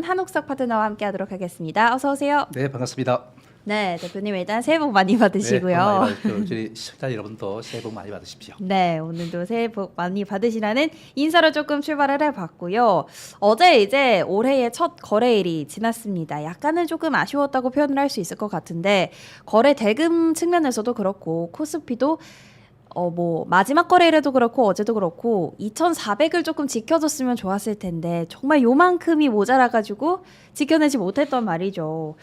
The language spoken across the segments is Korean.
한옥석 파트너와 함께하도록 하겠습니다. 어서 오세요. 네, 반갑습니다. 네, 대표님 일단 새해 복 많이 받으시고요. 네, 복 많이 받으십시오. 저희 시청자 여러분도 새해 복 많이 받으십시오. 네, 오늘도 새해 복 많이 받으시라는 인사로 조금 출발을 해봤고요. 어제 이제 올해의 첫 거래일이 지났습니다. 약간은 조금 아쉬웠다고 표현을 할 수 있을 것 같은데 거래 대금 측면에서도 그렇고 코스피도 마지막 거래일에도 그렇고 어제도 그렇고 2,400을 조금 지켜줬으면 좋았을 텐데 정말 요만큼이 모자라가지고 지켜내지 못했던 말이죠.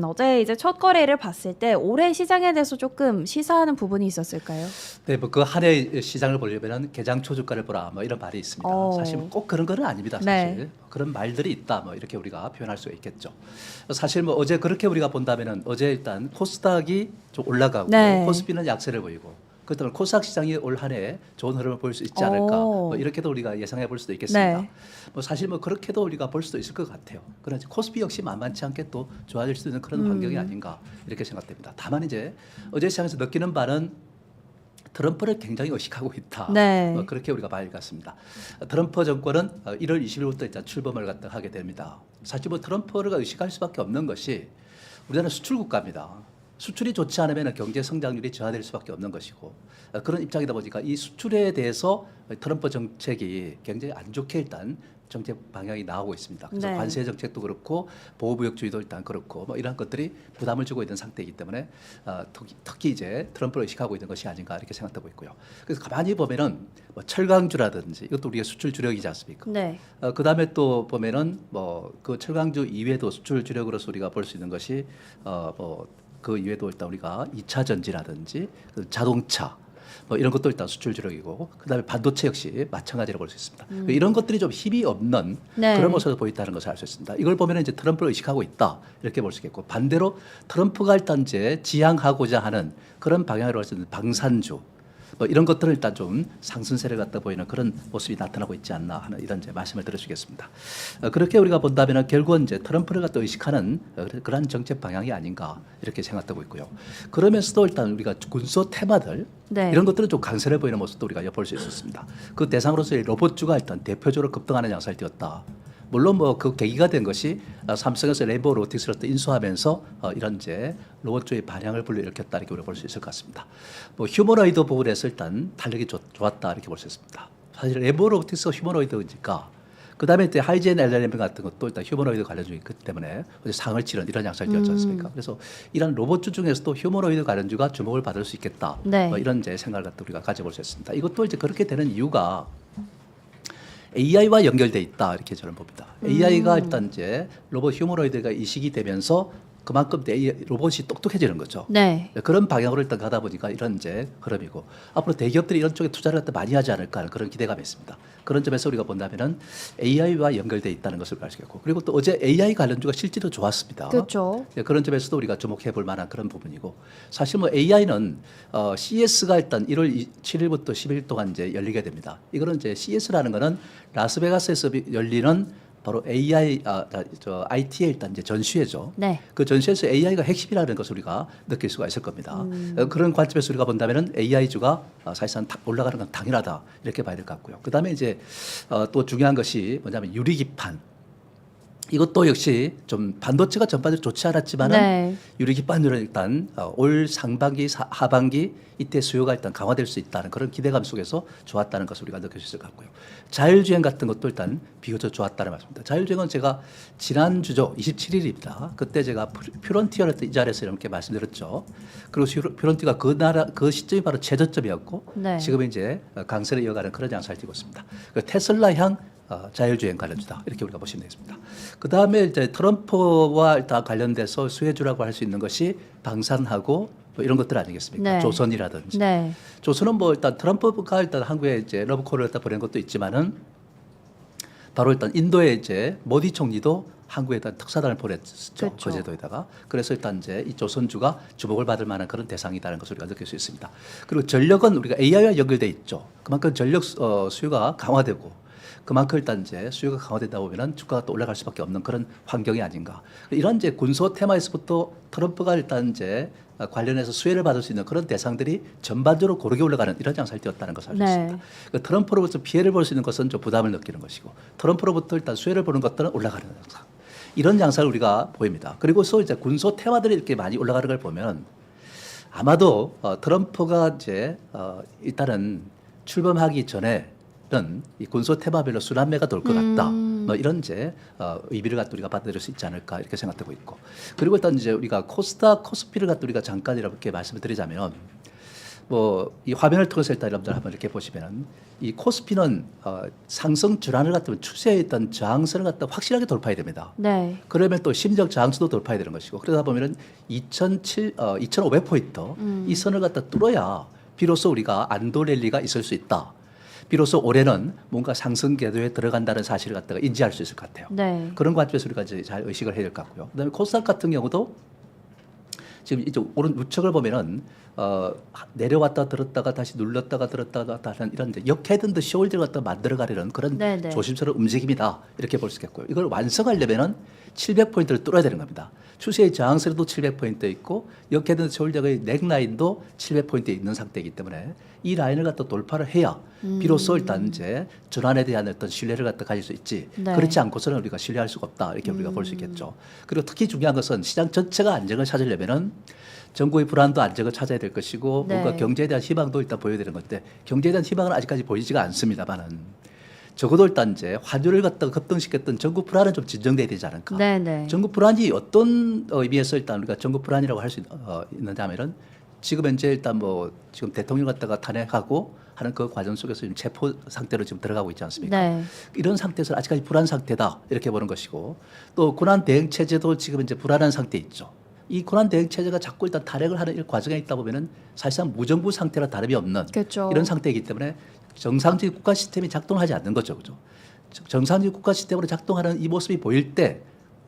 어제 이제 첫 거래일을 봤을 때 올해 시장에 대해서 조금 시사하는 부분이 있었을까요? 네, 뭐 그 한 해 시장을 보려면 개장 초주가를 보라, 뭐 이런 말이 있습니다. 사실 꼭 그런 건 아닙니다. 사실 네. 그런 말들이 있다, 뭐 이렇게 우리가 표현할 수가 있겠죠. 사실 뭐 어제 그렇게 우리가 본다면은 어제 일단 코스닥이 좀 올라가고 네. 코스피는 약세를 보이고. 그렇기 때문에 코스닥 시장이 올 한 해 좋은 흐름을 보일 수 있지 않을까, 뭐 이렇게도 우리가 예상해 볼 수도 있겠습니다. 네. 뭐 사실 뭐 그렇게도 우리가 볼 수도 있을 것 같아요. 그러나 코스피 역시 만만치 않게 또 좋아질 수 있는 그런 환경이 아닌가 이렇게 생각됩니다. 다만 이제 어제 시장에서 느끼는 바는 트럼프를 굉장히 의식하고 있다. 네. 뭐 그렇게 우리가 봐야 할 것 같습니다. 트럼프 정권은 1월 20일부터 일단 출범을 갖다 하게 됩니다. 사실 뭐 트럼프를 의식할 수밖에 없는 것이 우리나라는 수출 국가입니다. 수출이 좋지 않으면 경제 성장률이 저하될 수밖에 없는 것이고 그런 입장이다 보니까 이 수출에 대해서 트럼프 정책이 굉장히 안 좋게 일단 정책 방향이 나오고 있습니다. 그래서 네. 관세 정책도 그렇고 보호무역주의도 일단 그렇고 뭐 이러한 것들이 부담을 주고 있는 상태이기 때문에 특히 이제 트럼프를 의식하고 있는 것이 아닌가 이렇게 생각되고 있고요. 그래서 가만히 보면은 뭐 철강주라든지 이것도 우리가 수출 주력이지 않습니까? 네. 그다음에 또 보면은 뭐 그 철강주 이외에도 수출 주력으로서 우리가 볼 수 있는 것이 그 이외에도 일단 우리가 2차 전지라든지 자동차 뭐 이런 것도 일단 수출 주력이고 그다음에 반도체 역시 마찬가지로 볼 수 있습니다. 이런 것들이 좀 힘이 없는 네. 그런 모습을 보인다는 것을 알 수 있습니다. 이걸 보면 이제 트럼프를 의식하고 있다 이렇게 볼 수 있겠고 반대로 트럼프가 일단 이제 지향하고자 하는 그런 방향으로 할 수 있는 방산주 뭐 이런 것들을 일단 좀 상승세를 갖다 보이는 그런 모습이 나타나고 있지 않나 하는 이런 이제 말씀을 드려주겠습니다. 그렇게 우리가 본다면 결국은 이제 트럼프를 갖다 의식하는 그러한 정책 방향이 아닌가 이렇게 생각되고 있고요. 그러면서도 일단 우리가 군소 테마들 네. 이런 것들은 좀 강세를 보이는 모습도 우리가 엿볼 수 있었습니다. 그 대상으로서 로봇주가 일단 대표적으로 급등하는 양상을 띄었다. 물론 뭐 그 계기가 된 것이 삼성에서 레인보우 로보틱스를 또 인수하면서 이런 이제 로봇주의 반향을 불러일으켰다 이렇게 우리가 볼 수 있을 것 같습니다. 뭐 휴머노이드 부분에서 일단 탄력이 좋았다 이렇게 볼 수 있습니다. 사실 레인보우 로보틱스가 휴머노이드니까 그 다음에 이제 하이젠 LLM 같은 것도 일단 휴머노이드 관련주이기 때문에 상을 치는 이런 양상을 띄었지 않습니까? 그래서 이런 로봇주 중에서도 휴머노이드 관련주가 주목을 받을 수 있겠다. 네. 뭐 이런 이제 생각을 갖다 우리가 가져볼 수 있습니다. 이것도 이제 그렇게 되는 이유가 AI와 연결돼 있다 이렇게 저는 봅니다. AI가 일단 이제 로봇 휴머노이드가 이식이 되면서 그만큼 로봇이 똑똑해지는 거죠. 네. 그런 방향으로 일단 가다 보니까 이런 이제 흐름이고 앞으로 대기업들이 이런 쪽에 투자를 갖다 많이 하지 않을까 하는 그런 기대감이 있습니다. 그런 점에서 우리가 본다면은 AI와 연결돼 있다는 것을 알 수 있겠고 그리고 또 어제 AI 관련주가 실제로 좋았습니다. 그렇죠. 그런 점에서도 우리가 주목해 볼 만한 그런 부분이고 사실 뭐 AI는 CES가 일단 1월 7일부터 10일 동안 이제 열리게 됩니다. 이거는 이제 CES라는 거는 라스베가스에서 열리는 바로 IT의 일단 이제 전시회죠. 네. 그 전시회에서 AI가 핵심이라는 것을 우리가 느낄 수가 있을 겁니다. 그런 관점에서 우리가 본다면은 AI주가 사실상 올라가는 건 당연하다 이렇게 봐야 될 것 같고요. 그 다음에 이제 또 중요한 것이 뭐냐면 유리기판. 이것도 역시 좀 반도체가 전반적으로 좋지 않았지만은 네. 유리기판으로 일단 올 상반기 하반기 이때 수요가 일단 강화될 수 있다는 그런 기대감 속에서 좋았다는 것을 우리가 느낄 수 있을 것 같고요. 자율주행 같은 것도 일단 비교적 좋았다는 말씀입니다. 자율주행은 제가 지난주죠 27일입니다. 그때 제가 퓨런티어를 이 자리에서 이렇게 말씀드렸죠. 그리고 퓨런티가 그 시점이 바로 최저점이었고 네. 지금 이제 강세를 이어가는 그런 양상을 띠고 있습니다. 테슬라향 자율주행 관련주다 이렇게 우리가 보시면 되겠습니다. 그 다음에 이제 트럼프와 일단 관련돼서 수혜주라고 할 수 있는 것이 방산하고 뭐 이런 것들 아니겠습니까? 네. 조선이라든지. 네. 조선은 뭐 일단 트럼프가 일단 한국에 이제 러브콜을 갖다 보낸 것도 있지만은 바로 일단 인도에 이제 모디 총리도 한국에다 특사단을 보냈죠. 그렇죠. 거제도에다가. 그래서 일단 이제 이 조선주가 주목을 받을 만한 그런 대상이라는 것을 우리가 느낄 수 있습니다. 그리고 전력은 우리가 AI와 연결돼 있죠. 그만큼 전력 수요가 강화되고 그만큼 일단 이제 수요가 강화되다 보면은 주가가 또 올라갈 수밖에 없는 그런 환경이 아닌가. 이런 이제 군소 테마에서부터 트럼프가 일단 이제 관련해서 수혜를 받을 수 있는 그런 대상들이 전반적으로 고르게 올라가는 이런 양상을 띄었다는 것을 알 수 네. 있습니다. 그러니까 트럼프로부터 피해를 볼 수 있는 것은 좀 부담을 느끼는 것이고 트럼프로부터 일단 수혜를 보는 것들은 올라가는 양상. 이런 양상을 우리가 보입니다. 그리고서 이제 군소 테마들이 이렇게 많이 올라가는 걸 보면 아마도 트럼프가 이제 일단은 출범하기 전에는 이 군소 테마별로 순환매가 돌 것 같다. 뭐 이런 이제 의미를 갖고 우리가 받아들일 수 있지 않을까 이렇게 생각하고 있고, 그리고 일단 이제 우리가 코스닥 코스피를 갖고 우리가 잠깐 이렇게 말씀을 드리자면, 뭐 이 화면을 통해서 일단 여러분들 한번 이렇게 보시면은 이 코스피는 상승 줄안을 갖다 추세에 있던 저항선을 갖다 확실하게 돌파해야 됩니다. 네. 그러면 또 심적 저항수도 돌파해야 되는 것이고, 그러다 보면은 2,500포인트 이 선을 갖다 뚫어야 비로소 우리가 안도 랠리가 있을 수 있다. 비로소 올해는 뭔가 상승 궤도에 들어간다는 사실을 갖다가 인지할 수 있을 것 같아요. 네. 그런 관점에서 우리가 이제 잘 의식을 해야 될 것 같고요. 그다음에 코스닥 같은 경우도 지금 이제 오른 우측을 보면은 내려왔다 들었다가 다시 눌렀다가 들었다가 하는 이런 이제 역헤드드 숄더를 갖다 만들어가려는 그런 네네. 조심스러운 움직임이다 이렇게 볼 수 있겠고요. 이걸 완성하려면은 700포인트를 뚫어야 되는 겁니다. 추세의 저항선도 700포인트 있고 역헤드드 숄더의 넥라인도 700포인트에 있는 상태이기 때문에 이 라인을 갖다 돌파를 해야 비로소 일단 이제 전환에 대한 어떤 신뢰를 갖다 가질 수 있지. 네. 그렇지 않고서는 우리가 신뢰할 수가 없다 이렇게 우리가 볼 수 있겠죠. 그리고 특히 중요한 것은 시장 전체가 안정을 찾으려면은 전국의 불안도 안정을 찾아야 될 것이고, 네. 뭔가 경제에 대한 희망도 일단 보여야 되는 건데, 경제에 대한 희망은 아직까지 보이지가 않습니다만은 적어도 일단 이제 환율을 갖다가 급등시켰던 전국 불안은 좀 진정돼야 되지 않을까. 네네. 전국 불안이 어떤 의미에서 일단 우리가 전국 불안이라고 할 수 있느냐면은 지금 현재 일단 뭐 지금 대통령 갖다가 탄핵하고 하는 그 과정 속에서 지금 체포 상태로 지금 들어가고 있지 않습니까? 네. 이런 상태에서 아직까지 불안 상태다 이렇게 보는 것이고, 또 고난 대응 체제도 지금 이제 불안한 상태에 있죠. 이 고난 대응 체제가 자꾸 일단 탄핵을 하는 이 과정에 있다 보면은 사실상 무정부 상태라 다름이 없는 그렇죠. 이런 상태이기 때문에 정상적인 국가 시스템이 작동하지 않는 거죠, 그죠? 정상적인 국가 시스템으로 작동하는 이 모습이 보일 때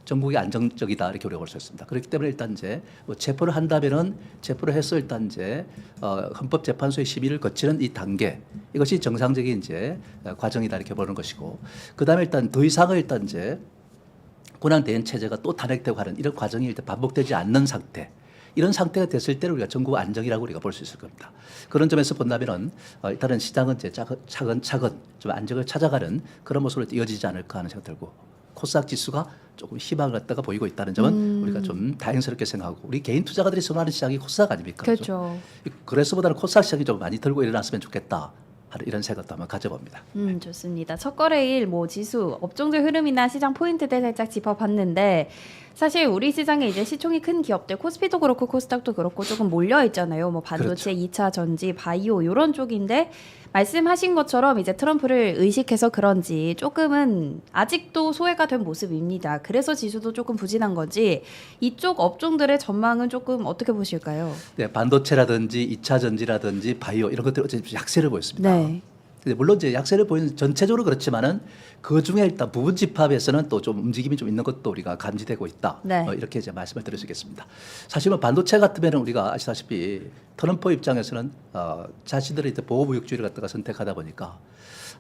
전국이 안정적이다 이렇게 우리가 볼 수 있습니다. 그렇기 때문에 일단 이제 뭐 체포를 한다면은 체포를 해서 일단 이제 헌법재판소의 심의를 거치는 이 단계, 이것이 정상적인 이제 과정이다 이렇게 보는 것이고, 그 다음에 일단 더 이상은 일단 이제 고난 대응 체제가 또 탄핵되고 하는 이런 과정이 일단 반복되지 않는 상태, 이런 상태가 됐을 때를 우리가 전국 안정이라고 우리가 볼 수 있을 겁니다. 그런 점에서 본다면은 일단은 시장은 이제 차근차근 좀 안정을 찾아가는 그런 모습으로 이어지지 않을까 하는 생각 들고, 코스닥 지수가 조금 희망을 갖다가 보이고 있다는 점은 우리가 좀 다행스럽게 생각하고, 우리 개인 투자가들이 선호하는 시장이 코스닥 아닙니까? 그렇죠. 그래서보다는 코스닥 시장이 좀 많이 들고 일어났으면 좋겠다 하는 이런 생각도 한번 가져봅니다. 좋습니다. 첫 거래일 뭐 지수, 업종들 흐름이나 시장 포인트들 살짝 짚어봤는데, 사실 우리 시장에 이제 시총이 큰 기업들, 코스피도 그렇고 코스닥도 그렇고 조금 몰려 있잖아요. 뭐 반도체, 그렇죠. 2차 전지, 바이오 이런 쪽인데, 말씀하신 것처럼 이제 트럼프를 의식해서 그런지 조금은 아직도 소외가 된 모습입니다. 그래서 지수도 조금 부진한 거지, 이쪽 업종들의 전망은 조금 어떻게 보실까요? 네, 반도체라든지 2차 전지라든지 바이오 이런 것들 어쨌든 약세를 보였습니다. 네. 근데 물론 이제 약세를 보이는 전체적으로 그렇지만은 그 중에 일단 부분 집합에서는 또 좀 움직임이 좀 있는 것도 우리가 감지되고 있다. 네. 이렇게 이제 말씀을 드릴 수 있겠습니다. 사실은 반도체 같으면은 우리가 아시다시피 트럼프 입장에서는 자신들의 이제 보호무역주의를 갖다가 선택하다 보니까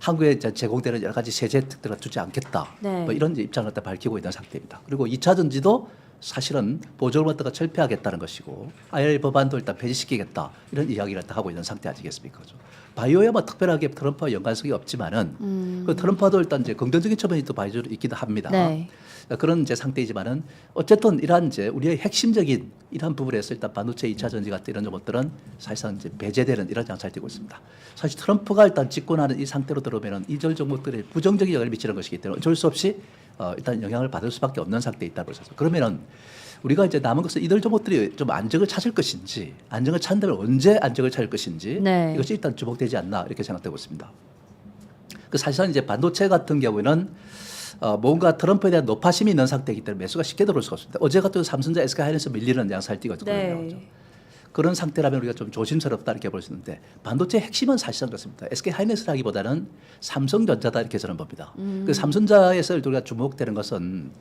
한국에 이제 제공되는 여러 가지 세제 혜택들을 주지 않겠다. 네. 뭐 이런 이제 입장을 갖다 밝히고 있는 상태입니다. 그리고 2차 전지도 사실은 보조를 갖다가 철폐하겠다는 것이고, IRA 법안도 일단 폐지시키겠다 이런 이야기를 갖다 하고 있는 상태 아니겠습니까? 그죠? 바이오야 뭐 특별하게 트럼프와 연관성이 없지만은 그 트럼프도 일단 이제 긍정적인 처분이 또 바이오로 있기도 합니다. 네. 그런 이제 상태이지만은 어쨌든 이러한 이제 우리의 핵심적인 이러한 부분에서 일단 반도체 2차 전지 같은 이런 것들은 사실상 이제 배제되는 이런 양상을 띠고 있습니다. 사실 트럼프가 일단 집권하는 이 상태로 들어오면은 이절 종목들이 부정적인 영향을 미치는 것이기 때문에 어쩔 수 없이 일단 영향을 받을 수밖에 없는 상태에 있다고 해서, 그러면은 우리가 이제 남은 것은 이들 종목들이 좀 안정을 찾을 것인지, 안정을 찾는다면 언제 안정을 찾을 것인지, 네. 이것이 일단 주목되지 않나 이렇게 생각되고 있습니다. 그 사실상 이제 반도체 같은 경우에는 뭔가 트럼프에 대한 노파심이 있는 상태이기 때문에 매수가 쉽게 들어올 수가 없습니다. 어제 같은 삼성전자, SK하이닉스 밀리는 양상을 띄거든요. 네. 그런 상태라면 우리가 좀 조심스럽다 이렇게 볼 수 있는데, 반도체 핵심은 사실상 그렇습니다. SK하이닉스라기보다는 삼성전자다 이렇게 저는 봅니다. 그 삼성전자에서 우리가 주목되는 것은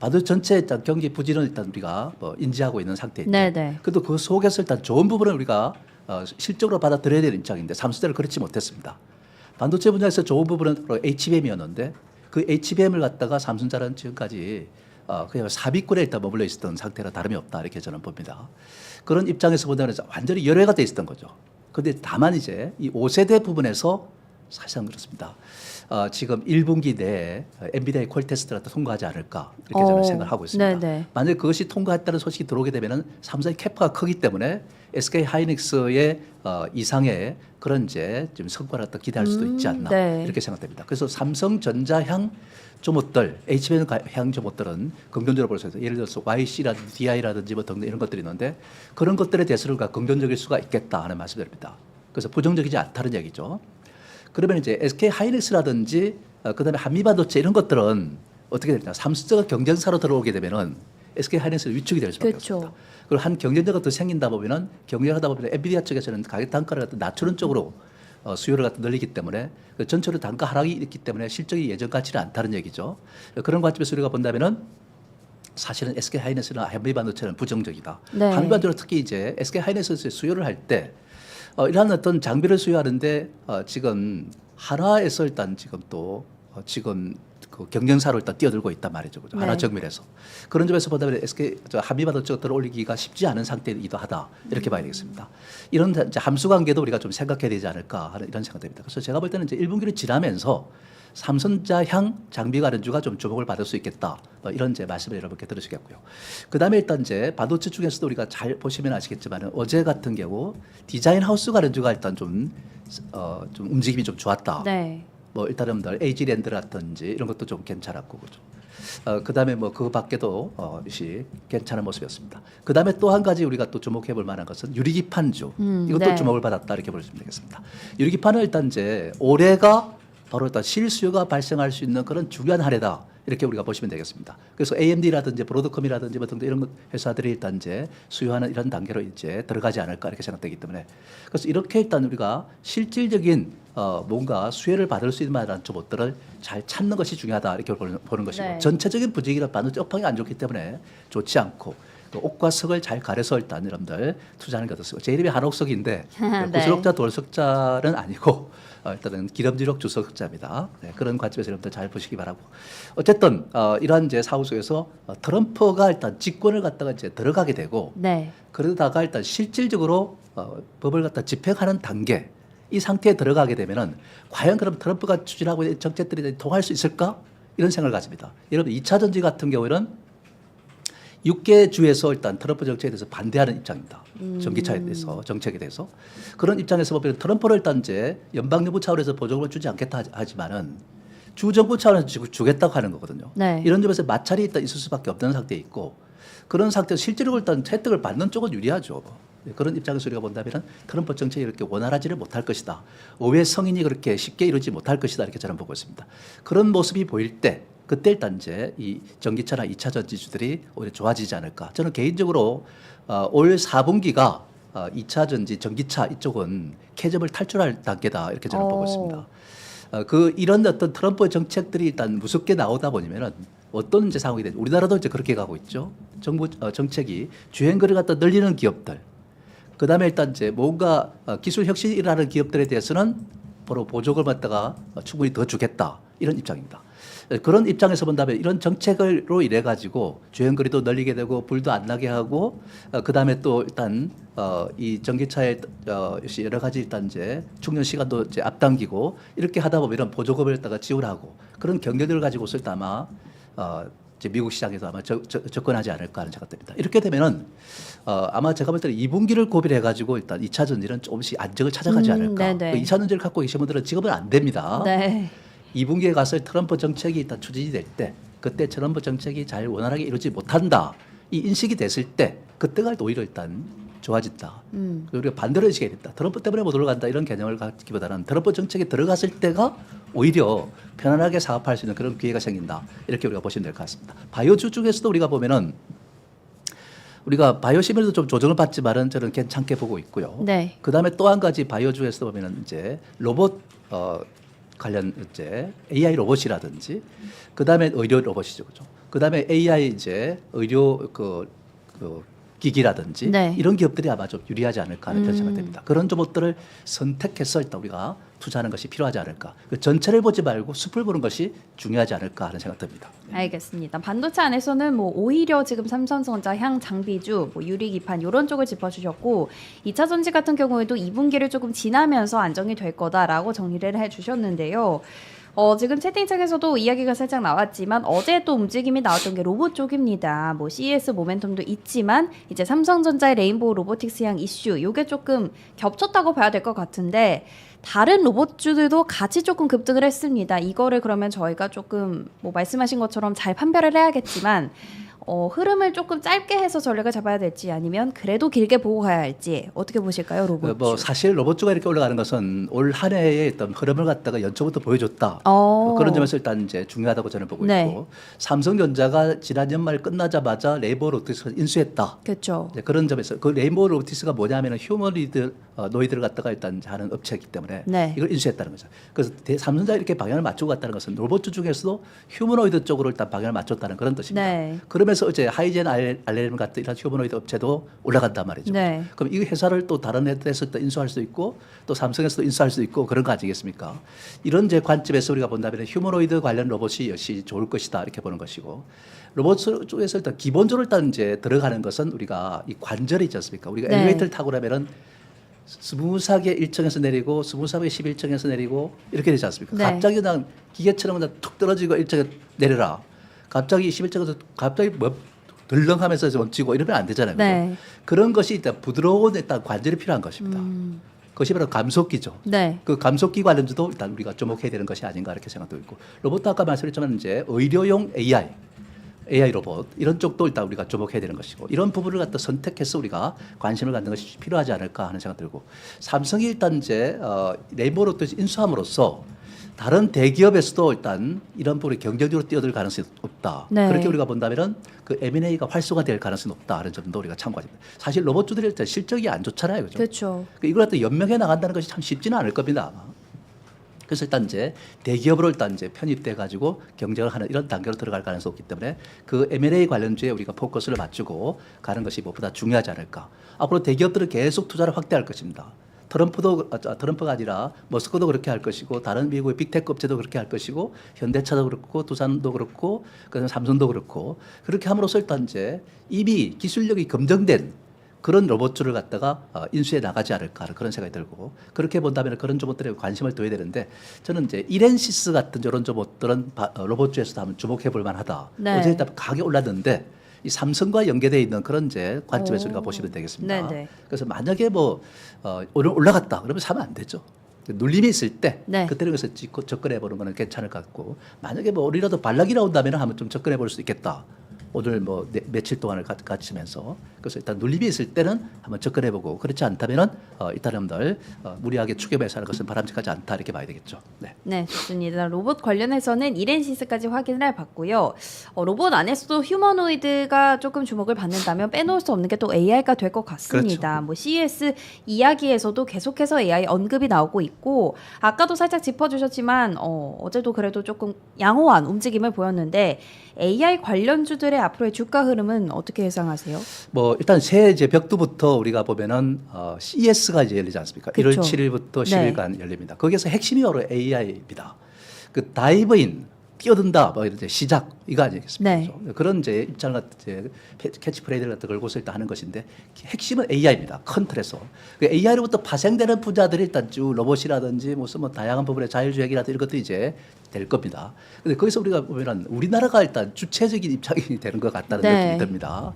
반도체 전체 일단 경기 부진을 일단 우리가 뭐 인지하고 있는 상태인데, 네네. 그래도 그 속에서 일단 좋은 부분을 우리가 실적으로 받아들여야 되는 입장인데 삼성전자를 그렇지 못했습니다. 반도체 분야에서 좋은 부분은 바로 HBM이었는데 그 HBM을 갖다가 삼성전자는 지금까지 그냥 삽입군에 일단 머물러 있었던 상태라 다름이 없다 이렇게 저는 봅니다. 그런 입장에서 보다는 완전히 열외가 돼 있었던 거죠. 그런데 다만 이제 이 5세대 부분에서 사실상 그렇습니다. 지금 1분기 내에 엔비디아의 퀄 테스트를 통과하지 않을까 이렇게 저는 생각을 하고 있습니다. 네네. 만약 그것이 통과했다는 소식이 들어오게 되면은 삼성의 캐파가 크기 때문에 SK 하이닉스의 이상의 그런 이제 좀 성과를 또 기대할 수도 있지 않나 네. 이렇게 생각됩니다. 그래서 삼성전자향 조모들, HBM 향 조모들은 긍정적으로 볼 수 있어요. 예를 들어서 YC라든지 DI라든지 뭐 등등 이런 것들이 있는데 그런 것들에 대해서는 긍정적일 수가 있겠다 하는 말씀드립니다. 그래서 부정적이지 않다는 얘기죠. 그러면 이제 SK 하이닉스라든지 그다음에 한미반도체 이런 것들은 어떻게 되냐? 삼성과 경쟁사로 들어오게 되면은 SK 하이닉스는 위축이 될 수밖에 그렇죠. 없습니다. 그리고 한 경쟁자가 더 생긴다 보면은 경쟁하다 보면 엔비디아 쪽에서는 가격 단가를 갖다 낮추는 쪽으로 수요를 갖다 늘리기 때문에 전체로 단가 하락이 있기 때문에 실적이 예전 같지는 않다는 얘기죠. 그런 관점에서 우리가 본다면은 사실은 SK 하이닉스나 한미반도체는 부정적이다. 네. 한미반도체 특히 이제 SK 하이닉스에서 수요를 할 때 이러한 어떤 장비를 수요하는데 지금 한화에서 일단 지금 또 지금 그 경쟁사로 일단 뛰어들고 있단 말이죠. 그죠? 네. 한화 정밀에서 그런 점에서 보다면 SK 한미반도체가 들어올리기가 쉽지 않은 상태이기도 하다 이렇게 봐야 되겠습니다. 이런 이제 함수 관계도 우리가 좀 생각해야 되지 않을까 하는 이런 생각됩니다. 그래서 제가 볼 때는 이제 1분기를 지나면서 삼성전자향 장비 가련주가 좀 주목을 받을 수 있겠다. 이런 이제 말씀을 여러분께 들으시겠고요. 그다음에 일단 이제 반도체 중에서도 우리가 잘 보시면 아시겠지만 어제 같은 경우 디자인 하우스 가련주가 일단 좀 움직임이 좀 좋았다. 네. 뭐 일단 여러분들 에이지랜드라든지 이런 것도 좀 괜찮았고 그죠. 그다음에 뭐 그 밖에도 역시 괜찮은 모습이었습니다. 그다음에 또 한 가지 우리가 또 주목해 볼 만한 것은 유리기판주. 이것도 네. 주목을 받았다 이렇게 보시면 되겠습니다. 유리기판은 일단 이제 올해가 바로 일단 실수요가 발생할 수 있는 그런 중요한 한 해다. 이렇게 우리가 보시면 되겠습니다. 그래서 AMD라든지 브로드컴이라든지 뭐 등등 이런 회사들이 일단 이제 수요하는 이런 단계로 이제 들어가지 않을까 이렇게 생각되기 때문에 그래서 이렇게 일단 우리가 실질적인 뭔가 수혜를 받을 수 있는 만한 조목들을 잘 찾는 것이 중요하다 이렇게 보는 것이고 네. 전체적인 분위기는 반도체 업황이 안 좋기 때문에 좋지 않고 또 옥과 석을 잘 가려서 일단 여러분들 투자하는 게 어떻습니까? 제 이름이 한옥석인데 네. 구석자 돌석자는 아니고 일단은 기름지력 주석자입니다. 네, 그런 관점에서 여러분들 잘 보시기 바라고. 어쨌든 이러한 이제 사후 속에서 트럼프가 일단 집권을 갖다가 이제 들어가게 되고 네. 그러다가 일단 실질적으로 법을 갖다 집행하는 단계 이 상태에 들어가게 되면은 과연 그럼 트럼프가 추진하고 있는 정책들이 통할 수 있을까? 이런 생각을 가집니다. 여러분 2차 전지 같은 경우에는 6개 주에서 일단 트럼프 정책에 대해서 반대하는 입장입니다. 전기차에 대해서 정책에 대해서 그런 입장에서 보면 트럼프를 일단 이제 연방정부 차원에서 보조금을 주지 않겠다 하지만은 주정부 차원에서 주겠다고 하는 거거든요. 네. 이런 점에서 마찰이 일단 있을 수밖에 없는 상태에 있고 그런 상태에서 실제로 일단 혜택을 받는 쪽은 유리하죠. 그런 입장에서 우리가 본다면 트럼프 정책이 이렇게 원활하지를 못할 것이다. 의회 성인이 그렇게 쉽게 이루지 못할 것이다. 이렇게 저는 보고 있습니다. 그런 모습이 보일 때 그때 일단 이제 이 전기차나 2차 전지주들이 오히려 좋아지지 않을까. 저는 개인적으로 올 4분기가 2차 전지 전기차 이쪽은 캐점을 탈출할 단계다. 이렇게 저는 보고 있습니다. 이런 어떤 트럼프의 정책들이 일단 무섭게 나오다 보면은 어떤 이제 상황이 되죠. 우리나라도 이제 그렇게 가고 있죠. 정부 정책이 주행거리를 갖다 늘리는 기업들. 그다음에 일단 이제 뭔가 기술 혁신이 일어나는 기업들에 대해서는 바로 보조금을 받다가 충분히 더 주겠다. 이런 입장입니다. 그런 입장에서 본다면 이런 정책으로 인해 가지고 주행거리도 늘리게 되고 불도 안 나게 하고 그다음에 또 일단 이 전기차의 여러 가지 일단 이제 충전 시간도 이제 앞당기고 이렇게 하다 보면 이런 보조금을 갖다가 지원하고 그런 경쟁력을 가지고서 일단 아마 이제 미국 시장에서 아마 접근하지 않을까 하는 생각됩니다. 이렇게 되면은 아마 제가 볼 때는 2분기를 고비해 가지고 일단 2차 전지는 조금씩 안정을 찾아가지 않을까. 네네. 그 2차 전지를 갖고 계신 분들은 지금은 안 됩니다. 네. 2분기에 가서 트럼프 정책이 일단 추진이 될 때 그때 트럼프 정책이 잘 원활하게 이루지 못한다. 이 인식이 됐을 때 그때가 오히려 일단 좋아진다. 우리가 반대로 인식해야 된다. 트럼프 때문에 못 올라간다 이런 개념을 갖기보다는 트럼프 정책에 들어갔을 때가 오히려 편안하게 사업할 수 있는 그런 기회가 생긴다. 이렇게 우리가 보시면 될 것 같습니다. 바이오주 중에서도 우리가 보면은 우리가 바이오시밀도 좀 조정을 받지만은 저는 괜찮게 보고 있고요. 네. 그 다음에 또 한 가지 바이오주에서 보면은 이제 로봇 관련 이제 AI 로봇이라든지 그 다음에 의료 로봇이죠, 그죠? 그 다음에 AI 이제 의료 그 기기라든지 네. 이런 기업들이 아마 좀 유리하지 않을까 하는 그런 생각이 듭니다. 그런 조목들을 선택해서 일단 우리가 투자하는 것이 필요하지 않을까. 그 전체를 보지 말고 숲을 보는 것이 중요하지 않을까 하는 생각이 듭니다. 알겠습니다. 반도체 안에서는 뭐 오히려 지금 삼성전자 향 장비주, 뭐 유리기판 이런 쪽을 짚어주셨고 2차 전지 같은 경우에도 2분기를 조금 지나면서 안정이 될 거다라고 정리를 해주셨는데요. 지금 채팅창에서도 이야기가 살짝 나왔지만 어제 또 움직임이 나왔던 게 로봇 쪽입니다. 뭐 CES 모멘텀도 있지만 이제 삼성전자의 레인보우 로보틱스 향 이슈 요게 조금 겹쳤다고 봐야 될 것 같은데 다른 로봇주들도 같이 조금 급등을 했습니다. 이거를 그러면 저희가 조금 뭐 말씀하신 것처럼 잘 판별을 해야겠지만 흐름을 조금 짧게 해서 전략을 잡아야 될지 아니면 그래도 길게 보고 가야 할지 어떻게 보실까요, 로봇주? 뭐 사실 로봇주가 이렇게 올라가는 것은 올 한 해의 어떤 흐름을 갖다가 연초부터 보여줬다. 뭐 그런 점에서 일단 이제 중요하다고 저는 보고 네. 있고 삼성전자가 지난 연말 끝나자마자 레인보우 로보틱스를 인수했다. 그렇죠. 네, 그런 점에서 그 레인보우 로보틱스가 뭐냐면은 휴머노이드 노이드를 갖다가 일단 하는 업체이기 때문에 네. 이걸 인수했다는 거죠. 그래서 삼성전자 이렇게 방향을 맞추고 갔다는 것은 로봇주 중에서도 휴머노이드 쪽으로 일단 방향을 맞췄다는 그런 뜻입니다. 네. 그러면서 어제 하이젠 RLM 같은 이런 휴머노이드 업체도 올라간단 말이죠. 네. 그럼 이 회사를 또 다른 회사에서 또 인수할 수 있고 또 삼성에서도 인수할 수 있고 그런 거 아니겠습니까? 이런 제 관점에서 우리가 본다면 휴머노이드 관련 로봇이 역시 좋을 것이다 이렇게 보는 것이고 로봇 쪽에서 일단 기본적으로 일단 이제 들어가는 것은 우리가 이 관절이 있지 않습니까? 우리가 네. 엘리베이터를 타고 나면은 스무스하게 1층에서 내리고 스무스하게 11층에서 내리고 이렇게 되지 않습니까? 네. 갑자기 그냥 기계처럼 그냥 툭 떨어지고 1층에 내려라. 갑자기 11층에서 갑자기 뭐 덜렁하면서 멈추고 이러면 안 되잖아요. 그죠? 네. 그런 것이 일단 부드러운 일단 관절이 필요한 것입니다. 그것이 바로 감속기죠. 네. 그 감속기 관련주도 일단 우리가 주목해야 되는 것이 아닌가 이렇게 생각도 있고 로봇도 아까 말씀드렸지만 이제 의료용 AI 로봇 이런 쪽도 일단 우리가 주목해야 되는 것이고 이런 부분을 갖다 선택해서 우리가 관심을 갖는 것이 필요하지 않을까 하는 생각 들고 삼성이 일단 이제 레인보우 로보틱스 인수함으로써 다른 대기업에서도 일단 이런 부분에 경쟁적으로 뛰어들 가능성이 없다. 네. 그렇게 우리가 본다면은 그 M&A가 활성화될 가능성이 높다 하는 점도 우리가 참고합니다. 사실 로봇주들이 일단 실적이 안 좋잖아요, 그죠? 그렇죠. 이걸 갖다 연명해 나간다는 것이 참 쉽지는 않을 겁니다. 아마. 그래서 일단 이제 대기업으로 일단 이제 편입돼 가지고 경쟁을 하는 이런 단계로 들어갈 가능성이 없기 때문에 그 M&A 관련주에 우리가 포커스를 맞추고 가는 것이 무엇보다 중요하지 않을까. 앞으로 대기업들은 계속 투자를 확대할 것입니다. 트럼프가 아니라 머스크도 그렇게 할 것이고 다른 미국의 빅테크 업체도 그렇게 할 것이고 현대차도 그렇고 두산도 그렇고 그다음에 삼성도 그렇고 그렇게 함으로써 일단 이제 이미 기술력이 검증된 그런 로봇주를 갖다가 인수해 나가지 않을까 그런 생각이 들고 그렇게 본다면 그런 로봇들에 관심을 둬야 되는데 저는 이제 이렌시스 같은 이런 로봇들은 로봇주에서도 한번 주목해 볼 만하다. 네. 어제 일단 가격이 올랐는데 이 삼성과 연계되어 있는 그런 이제 관점에서 우리가 보시면 되겠습니다. 네네. 그래서 만약에 뭐 오늘 올라갔다 그러면 사면 안 되죠. 눌림이 있을 때 네. 그때는 그래서 접근해 보는 거는 괜찮을 것 같고 만약에 뭐 오늘이라도 반락이 나온다면 한번 좀 접근해 볼 수 있겠다. 오늘 뭐 며칠 동안을 같이면서 그래서 일단 눌림이 있을 때는 한번 접근해 보고 그렇지 않다면은 일단 여러분들 무리하게 추격해서 하는 것은 바람직하지 않다 이렇게 봐야 되겠죠. 네. 네, 좋습니다. 로봇 관련해서는 이렌시스까지 확인을 해봤고요. 로봇 안에서도 휴머노이드가 조금 주목을 받는다면 빼놓을 수 없는 게 또 AI가 될 것 같습니다. 그렇죠. 뭐 CES 이야기에서도 계속해서 AI 언급이 나오고 있고 아까도 살짝 짚어주셨지만 어제도 그래도 조금 양호한 움직임을 보였는데 AI 관련주들의 앞으로의 주가 흐름은 어떻게 예상하세요? 뭐 일단 새 이제 벽두부터 우리가 보면은 CES가 이제 열리지 않습니까? 그쵸. 1월 7일부터 네. 10일간 열립니다. 거기에서 핵심이 바로 AI입니다. 그 다이브인 뛰어든다 뭐 이런 이제 시작 이거 아니겠습니까? 네. 그렇죠? 그런 이제 입장을 갖다 이제 캐치프레이즈를 갖다 걸고서 일단 하는 것인데 핵심은 AI입니다. 큰 틀에서 그 AI로부터 파생되는 분야들이 일단 쭉 로봇이라든지 무슨 뭐 다양한 부분의 자율주행이라든지 이런 것도 이제 될 겁니다. 근데 거기서 우리가 보면은 우리나라가 일단 주체적인 입장이 되는 것 같다는 네. 느낌이 듭니다.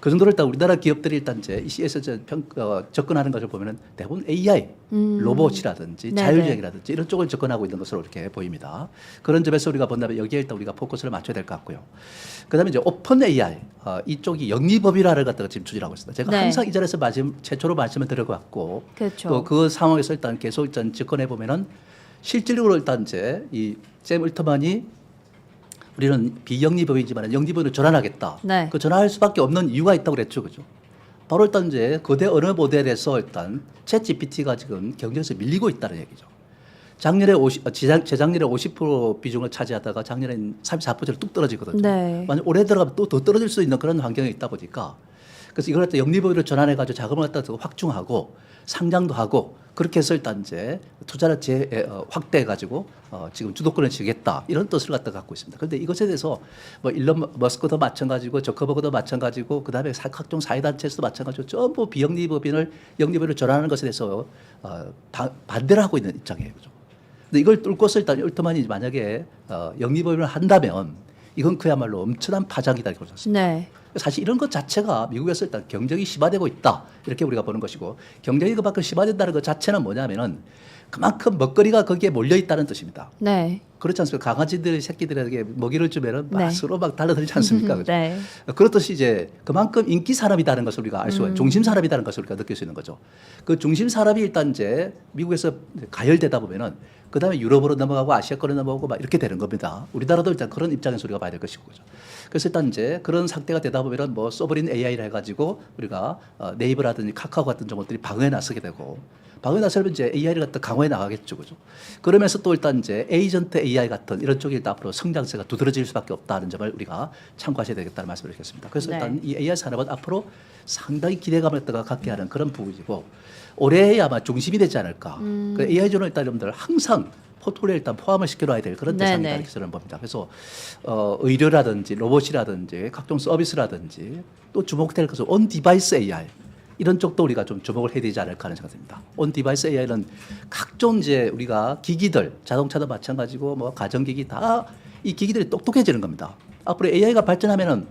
그 정도로 일단 우리나라 기업들이 일단 이제 이 CS 접근하는 것을 보면은 대부분 AI, 로봇이라든지 네네. 자율주행이라든지 이런 쪽을 접근하고 있는 것으로 이렇게 보입니다. 그런 점에서 우리가 본다면 여기에 일단 우리가 포커스를 맞춰야 될 것 같고요. 그다음에 이제 오픈 AI 이쪽이 영리법인화를 갖다가 지금 추진하고 있습니다. 제가 네. 항상 이 자리에서 최초로 말씀을 드려왔고 그렇죠. 또 그 상황에서 일단 계속 일단 접근해 보면은 실질적으로 일단 이제 이 샘 울트만이 우리는 비영리법이지만 영리법으로 전환하겠다. 네. 그 전환할 수밖에 없는 이유가 있다고 그랬죠, 그죠? 바로 일단 이제 거대 언어 모델에서 일단 챗 GPT가 지금 경쟁에서 밀리고 있다는 얘기죠. 재작년에 50% 비중을 차지하다가 작년엔 34%로 뚝 떨어지거든요. 네. 만약 올해 들어가면 또 더 떨어질 수 있는 그런 환경에 있다 보니까 그래서 이걸 갖다 영리법으로 전환해가지고 자금을 갖다 더 확충하고 상장도 하고 그렇게 해서 일단 이제 투자를 확대해가지고 지금 주도권을 쥐겠다 이런 뜻을 갖다 갖고 있습니다. 그런데 이것에 대해서 뭐 일론 머스크도 마찬가지고 저커버그도 마찬가지고 그다음에 각종 사회단체에서도 마찬가지고 전부 비영리법인을 영리법으로 전환하는 것에 대해서 반대를 하고 있는 입장이에요. 그죠? 근데 이걸 뚫고서 일단 올트만이 만약에 영리범위를 한다면 이건 그야말로 엄청난 파장이다 이렇게 보셨습니다. 네. 사실 이런 것 자체가 미국에서 일단 경쟁이 심화되고 있다 이렇게 우리가 보는 것이고 경쟁이 그만큼 심화된다는 것 자체는 뭐냐면은 그만큼 먹거리가 거기에 몰려 있다는 뜻입니다. 네. 그렇지 않습니까? 강아지들의 새끼들에게 먹이를 주면은 막 네. 서로 막 달라들지 않습니까? 그죠? 네. 그렇듯이 이제 그만큼 인기 산업이라는 것을 우리가 알 수가, 중심 산업이라는 것을 우리가 느낄 수 있는 거죠. 그 중심 산업이 일단 이제 미국에서 가열되다 보면은 그 다음에 유럽으로 넘어가고 아시아권으로 넘어가고 막 이렇게 되는 겁니다. 우리나라도 일단 그런 입장에서 우리가 봐야 될 것이고. 그죠. 그래서 일단 이제 그런 상태가 되다 보면은 뭐 소버린 AI를 해가지고 우리가 네이버라든지 카카오 같은 종목들이 방어에 나서게 되고 방어에 나서면 이제 AI를 갖다 강화해 나가겠죠. 그죠. 그러면서 또 일단 이제 에이전트 AI 같은 이런 쪽이 일단 앞으로 성장세가 두드러질 수밖에 없다는 점을 우리가 참고하셔야 되겠다는 말씀을 드리겠습니다. 그래서 네. 일단 이 AI 산업은 앞으로 상당히 기대감을 갖게 하는 그런 부분이고 올해에 아마 중심이 되지 않을까. 그 AI존은 일단 여러분들 항상 포트폴리오에 일단 포함을 시켜놔야 될 그런 대상이다 네네. 이렇게 저는 봅니다. 그래서 의료라든지 로봇이라든지 각종 서비스라든지 또 주목될 것은 온 디바이스 AI 이런 쪽도 우리가 좀 주목을 해야 되지 않을까 하는 생각입니다. 온 디바이스 AI는 각종 이제 우리가 기기들 자동차도 마찬가지고 뭐 가전기기 다 이 기기들이 똑똑해지는 겁니다. 앞으로 AI가 발전하면은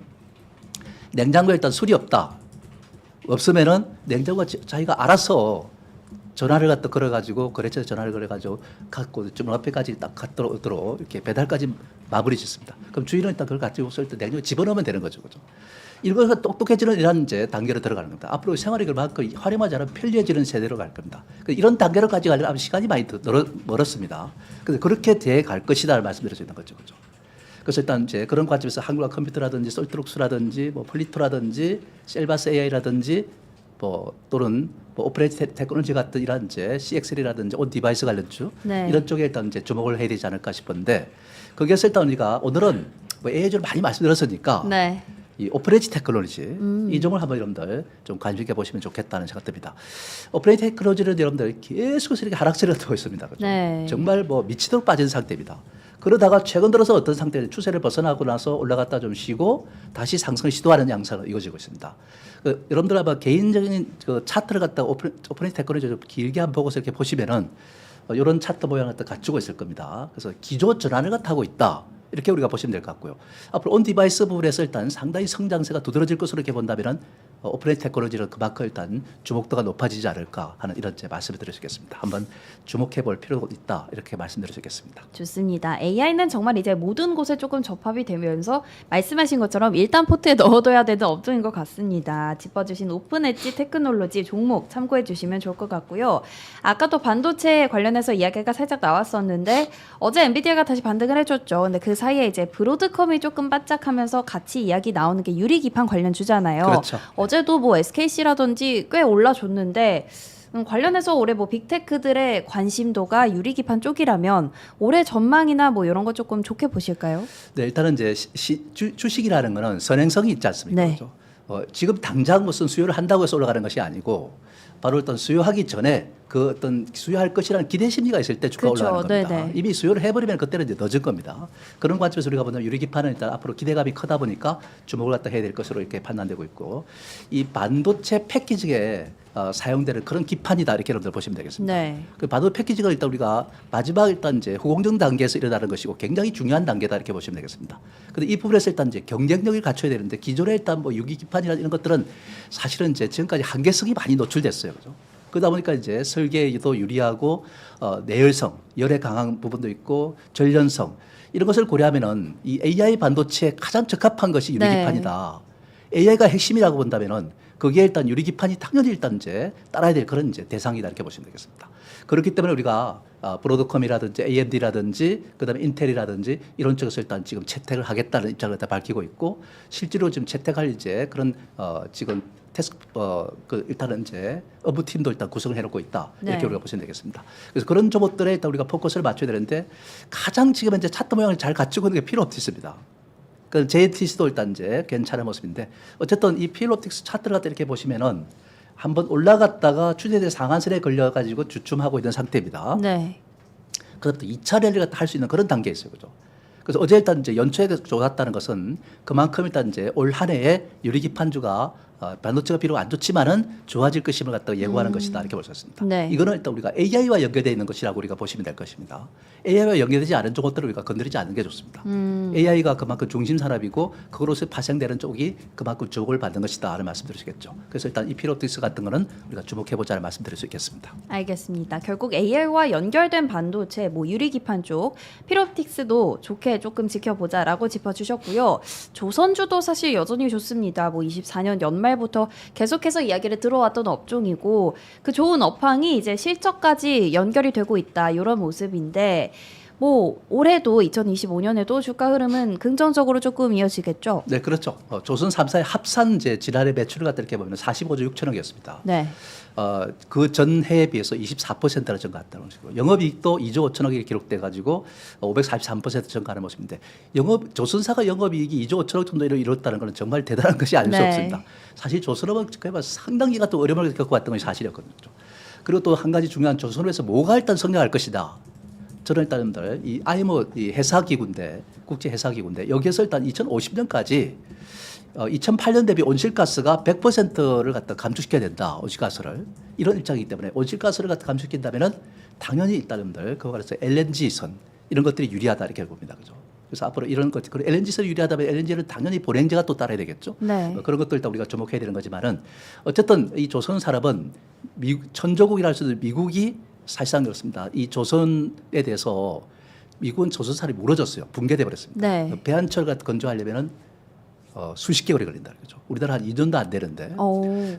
냉장고에 일단 술이 없다. 없으면은 냉장고가 자기가 알아서 전화를 갖다 걸어가지고 거래처에 전화를 걸어가지고 갖고 주문 앞에까지 딱 갖도록 이렇게 배달까지 마무리 짓습니다. 그럼 주인은 일단 그걸 가지고 쓸 때 냉장고에 집어넣으면 되는 거죠, 그죠? 이거가 똑똑해지는 이런 이제 단계로 들어가는 겁니다. 앞으로 생활이 그만큼 활용하지 않으면 편리해지는 세대로 갈 겁니다. 이런 단계로까지 가려면 시간이 많이 멀었습니다. 그래서 그렇게 돼 갈 것이다를 말씀드릴 수 있는 거죠, 그죠? 그래서 일단 이제 그런 관점에서 한국화 컴퓨터라든지 솔트룩스라든지 뭐 폴리토라든지 셀바스 AI라든지 뭐 또는 뭐 오퍼레이팅 테크놀로지 같은 이런 이제 CXL이라든지 온 디바이스 관련주 네. 이런 쪽에 일단 이제 주목을 해야 되지 않을까 싶은데 거기에서 일단 우리가 오늘은 뭐 AI를 많이 말씀드렸으니까 네. 이 오퍼레이팅 테크놀로지 이 종을 한번 여러분들 좀 관심 있게 보시면 좋겠다는 생각 듭니다. 오퍼레이팅 테크놀로지는 여러분들 계속해서 이렇게 하락세를 타고 있습니다. 그렇죠? 네. 정말 뭐 미치도록 빠진 상태입니다. 그러다가 최근 들어서 어떤 상태는 추세를 벗어나고 나서 올라갔다 좀 쉬고 다시 상승을 시도하는 양상으로 이어지고 있습니다. 여러분들 아마 개인적인 그 차트를 갖다가 오퍼레이팅 테크놀로지 좀 길게 한번 보고서 이렇게 보시면은 이런 차트 모양을 갖다 갖추고 있을 겁니다. 그래서 기조 전환을 갖다 하고 있다. 이렇게 우리가 보시면 될 것 같고요. 앞으로 온 디바이스 부분에서 일단 상당히 성장세가 두드러질 것으로 이렇게 본다면은 오퍼레이팅 테크놀로지는 그만큼 일단 주목도가 높아지지 않을까 하는 이런 제 말씀을 드릴 수 있겠습니다. 한번 주목해 볼 필요가 있다 이렇게 말씀드릴 수 있겠습니다. 좋습니다. AI는 정말 이제 모든 곳에 조금 접합이 되면서 말씀하신 것처럼 일단 포트에 넣어둬야 되는 업종인 것 같습니다. 짚어주신 오픈 엣지 테크놀로지 종목 참고해 주시면 좋을 것 같고요. 아까 또 반도체 관련해서 이야기가 살짝 나왔었는데 어제 엔비디아가 다시 반등을 해줬죠. 근데 그 사이에 이제 브로드컴이 조금 바짝하면서 같이 이야기 나오는 게 유리기판 관련 주잖아요. 그렇죠. 어제도 뭐 SKC라든지 꽤 올라줬는데 관련해서 올해 뭐 빅테크들의 관심도가 유리기판 쪽이라면 올해 전망이나 뭐 이런 거 조금 좋게 보실까요? 네, 일단은 이제 주식이라는 거는 선행성이 있지 않습니까? 네. 그렇죠? 지금 당장 무슨 수요를 한다고 해서 올라가는 것이 아니고 바로 어떤 수요하기 전에 그 어떤 수요할 것이라는 기대 심리가 있을 때 주가 그렇죠. 올라가는 겁니다. 네네. 이미 수요를 해버리면 그때는 이제 늦은 겁니다. 그런 관점에서 우리가 보면 유리기판은 일단 앞으로 기대감이 크다 보니까 주목을 갖다 해야 될 것으로 이렇게 판단되고 있고 이 반도체 패키지에 사용되는 그런 기판이다 이렇게 여러분들 보시면 되겠습니다. 네. 그 반도체 패키지가 일단 우리가 마지막 일단 이제 후공정 단계에서 일어나는 것이고 굉장히 중요한 단계다 이렇게 보시면 되겠습니다. 근데 이 부분에서 일단 이제 경쟁력을 갖춰야 되는데 기존에 일단 뭐 유기기판이나 이런 것들은 사실은 이제 지금까지 한계성이 많이 노출됐어요. 그죠? 그러다 보니까 이제 설계에도 유리하고 내열성, 열에 강한 부분도 있고 전련성 이런 것을 고려하면은 이 AI 반도체에 가장 적합한 것이 유리기판이다. AI가 핵심이라고 본다면은 거기에 일단 유리기판이 당연히 일단 이제 따라야 될 그런 이제 대상이다 이렇게 보시면 되겠습니다. 그렇기 때문에 우리가 브로드컴이라든지 AMD라든지 그다음에 인텔이라든지 이런 쪽에서 일단 지금 채택을 하겠다는 입장을 다 밝히고 있고 실제로 지금 채택할 이제 그런 지금 그 일단은 이제 업무팀도 일단 구성을 해놓고 있다 이렇게 네. 우리가 보시면 되겠습니다. 그래서 그런 조목들에 일단 우리가 포커스를 맞춰야 되는데 가장 지금 현재 차트 모양을 잘 갖추고 있는 게 필로옵틱스입니다. 그 JTC도 일단 이제 괜찮은 모습인데 어쨌든 이 필로옵틱스 차트를 갖다 이렇게 보시면은 한번 올라갔다가 추세대 상한선에 걸려가지고 주춤하고 있는 상태입니다. 네. 그것도 2차 랠리를 갖다 할 수 있는 그런 단계에 있어요, 그죠? 그래서 어제 일단 이제 연초에 좋았다는 것은 그만큼 일단 이제 올 한 해에 유리기판주가 반도체가 비록 안 좋지만은 좋아질 것임을 갖다가 예고하는 것이다 이렇게 볼 수 있습니다. 네. 이거는 일단 우리가 AI와 연결되어 있는 것이라고 우리가 보시면 될 것입니다. AI와 연결되지 않은 것들을 우리가 건드리지 않는 게 좋습니다. AI가 그만큼 중심 산업이고 그것으로 파생되는 쪽이 그만큼 주목을 받는 것이다 하는 말씀드리시겠죠. 그래서 일단 이 필옵틱스 같은 거는 우리가 주목해보자는 말씀드릴 수 있겠습니다. 알겠습니다. 결국 AI와 연결된 반도체, 뭐 유리기판 쪽, 필옵틱스도 좋게 조금 지켜보자라고 짚어주셨고요. 조선주도 사실 여전히 좋습니다. 뭐 24년 연말부터 계속해서 이야기를 들어왔던 업종이고 그 좋은 업황이 이제 실적까지 연결이 되고 있다 이런 모습인데 뭐 올해도 2025년에도 주가 흐름은 긍정적으로 조금 이어지겠죠. 네, 그렇죠. 조선 3사의 합산 이제 지난해 매출을 갖다 이렇게 보면 45조 6천억이었습니다. 네. 그 전해에 비해서 24%나 증가했다는 것이고 영업이익도 2조 5천억이 기록돼 가지고 543% 증가하는 모습인데 조선사가 영업이익이 2조 5천억 정도 이뤘다는 것은 정말 대단한 것이 아닐 수 네. 없습니다. 사실 조선업은 상당히 또 어려움을 겪어왔던 것이 사실이었거든요. 그리고 또 한 가지 중요한 조선업에서 뭐가 일단 성장할 것이다. 저는 일단 이 IMO 이 회사기구인데 국제 회사기구인데 여기에서 일단 2050년까지 2008년 대비 온실가스가 100%를 갖다 감축시켜야 된다. 온실가스를 이런 입장이기 때문에 온실가스를 갖다 감축시킨다면은 당연히 일단들 그거 그래서 LNG선 이런 것들이 유리하다 이렇게 봅니다. 그죠? 그래서 앞으로 이런 것, 그리고 LNG선이 유리하다면 LNG는 당연히 보냉제가 또 따라야 되겠죠. 네. 그런 것도 일단 우리가 주목해야 되는 거지만은 어쨌든 이 조선 산업은 천조국이라 할 수도 미국이 사실상 그렇습니다. 이 조선에 대해서 미국은 조선 산업이 무너졌어요. 붕괴돼 버렸습니다. 네. 배한철 같은 건조하려면은 수십 개월이 걸린다 그죠. 우리나라 한 2년도 안 되는데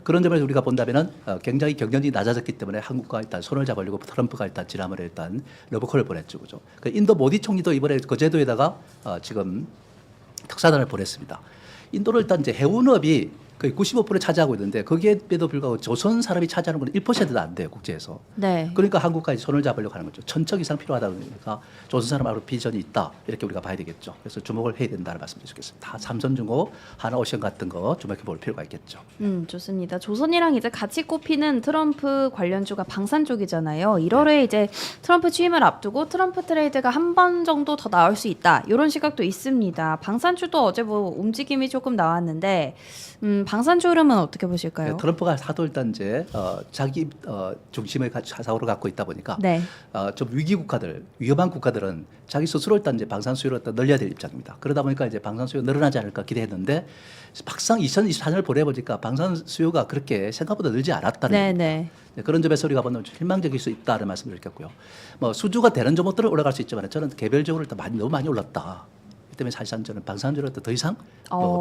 그런 점에서 우리가 본다면은 굉장히 경쟁력이 낮아졌기 때문에 한국과 일단 손을 잡으려고 트럼프가 일단 지난번에 일단 러브콜을 보냈죠, 그죠. 그 인도 모디 총리도 이번에 그 제도에다가 지금 특사단을 보냈습니다. 인도를 일단 이제 해운업이 거의 95% 차지하고 있는데 거기에도 불구하고 조선 사람이 차지하는 건 1%도 안 돼요, 국제에서. 네. 그러니까 한국까지 손을 잡으려고 하는 거죠. 1,000척 이상 필요하다 보니까 조선 사람하고 비전이 있다 이렇게 우리가 봐야 되겠죠. 그래서 주목을 해야 된다는 말씀드리겠습니다. 다 삼성중공, 하나오션 같은 거 주목해 볼 필요가 있겠죠. 좋습니다. 조선이랑 이제 같이 꼽히는 트럼프 관련주가 방산 쪽이잖아요. 1월에 이제 트럼프 취임을 앞두고 트럼프 트레이드가 한 번 정도 더 나올 수 있다. 이런 시각도 있습니다. 방산주도 어제 뭐 움직임이 조금 나왔는데 방산주 흐름은 어떻게 보실까요? 네, 트럼프가 하도 일단 이제 자기 중심의 사고를 갖고 있다 보니까 네. 좀 위기 국가들, 위험한 국가들은 자기 스스로 일단 이제 방산 수요를 일단 늘려야 될 입장입니다. 그러다 보니까 이제 방산 수요 늘어나지 않을까 기대했는데 막상 2024년을 보내보니까 방산 수요가 그렇게 생각보다 늘지 않았다는 네, 겁니다. 네. 네, 그런 점에서 우리가 보면 실망적일 수 있다는 말씀을 드렸고요. 뭐 수주가 되는 종목들은 올라갈 수 있지만 저는 개별적으로 일단 너무 많이 올랐다. 이 때문에 사실상 저는 방산주를 더 이상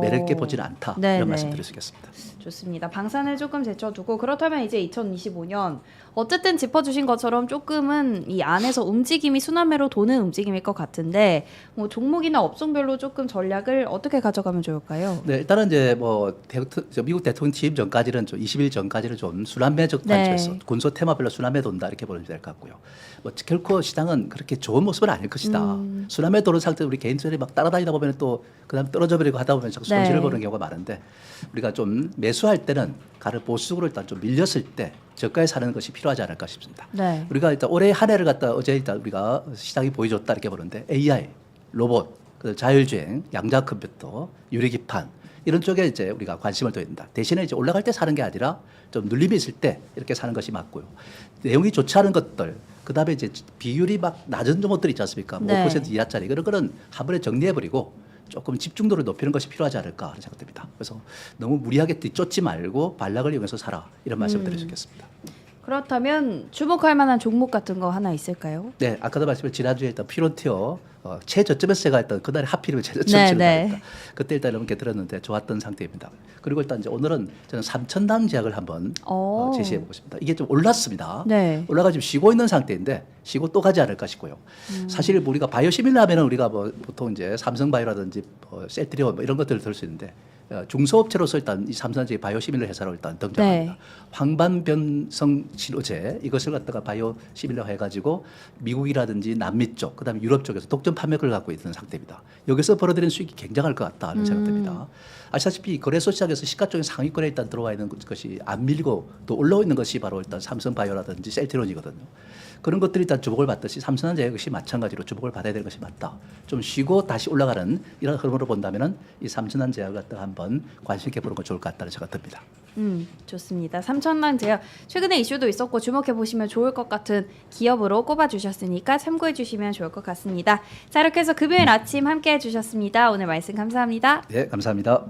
매력 있게 보지는 않다. 네, 이런 네. 말씀드릴 수 있겠습니다. 좋습니다. 방산을 조금 제쳐두고 그렇다면 이제 2025년 어쨌든 짚어주신 것처럼 조금은 이 안에서 움직임이 순환매로 도는 움직임일 것 같은데 뭐 종목이나 업종별로 조금 전략을 어떻게 가져가면 좋을까요? 네, 일단은 이제 미국 대통령 취임 전까지는 좀 20일 전까지는 좀 순환매적 단초에서 네. 군소 테마별로 순환매 돈다 이렇게 보면 될 것 같고요. 뭐 결코 시장은 그렇게 좋은 모습은 아닐 것이다. 순환매 도는 상태 우리 개인들이 막 따라다니다 보면 또 그다음 떨어져 버리고 하다 보면 자꾸 손실을 네. 보는 경우가 많은데 우리가 좀 매수할 때는 가를 보수적으로 일단 좀 밀렸을 때 저가에 사는 것이 필요하지 않을까 싶습니다. 네. 우리가 일단 올해 한 해를 갖다 어제 일단 우리가 시장이 보여줬다 이렇게 보는데 AI, 로봇, 자율주행, 양자 컴퓨터, 유리기판 이런 쪽에 이제 우리가 관심을 둬야 된다. 대신에 이제 올라갈 때 사는 게 아니라 좀 눌림이 있을 때 이렇게 사는 것이 맞고요. 내용이 좋지 않은 것들, 그 다음에 이제 비율이 막 낮은 종목들 있지 않습니까? 네. 5% 이하짜리 그런 거는 한 번에 정리해버리고 조금 집중도를 높이는 것이 필요하지 않을까 하는 생각됩니다. 그래서 너무 무리하게 뒤쫓지 말고 반락을 이용해서 사라 이런 말씀을 드릴 수 있겠습니다. 그렇다면 주목할 만한 종목 같은 거 하나 있을까요? 네, 아까도 말씀드린 지난주에 일단 피론티어 최저점에서 제가 일단 그날에 하필이면 네, 최저점을 네. 나니까 그때 일단 넘게 들었는데 좋았던 상태입니다. 그리고 일단 이제 오늘은 저는 3,000당 제약을 한번 제시해 보고 싶습니다. 이게 좀 올랐습니다. 네. 올라가 지금 쉬고 있는 상태인데 쉬고 또 가지 않을까 싶고요. 사실 우리가 바이오시밀러 하면은 우리가 뭐 보통 이제 삼성바이오라든지 셀트리온 뭐 이런 것들을 들 수 있는데 중소업체로서 일단 이 삼성전자 바이오시밀러 회사로 일단 등장합니다. 네. 황반변성 치료제 이것을 갖다가 바이오시밀러 해가지고 미국이라든지 남미 쪽, 그다음에 유럽 쪽에서 독점 판매를 갖고 있는 상태입니다. 여기서 벌어들이는 수익이 굉장할 것 같다는 생각됩니다. 아시다시피 거래소 시장에서 시가총액 상위권에 일단 들어와 있는 것이 안 밀리고 또 올라오 있는 것이 바로 일단 삼성바이오라든지 셀트리온이거든요. 그런 것들이 일단 주목을 받듯이 삼성전자 역시 마찬가지로 주목을 받아야 될 것이 맞다. 좀 쉬고 다시 올라가는 이런 흐름으로 본다면은 이 삼천환제약 갖다 한번 관심 있게 보는 건 좋을 것 같다는 생각이 듭니다. 좋습니다. 삼천만 제약 최근에 이슈도 있었고 주목해 보시면 좋을 것 같은 기업으로 꼽아 주셨으니까 참고해 주시면 좋을 것 같습니다. 자, 이렇게 해서 금요일 아침 함께 해 주셨습니다. 오늘 말씀 감사합니다. 네, 감사합니다.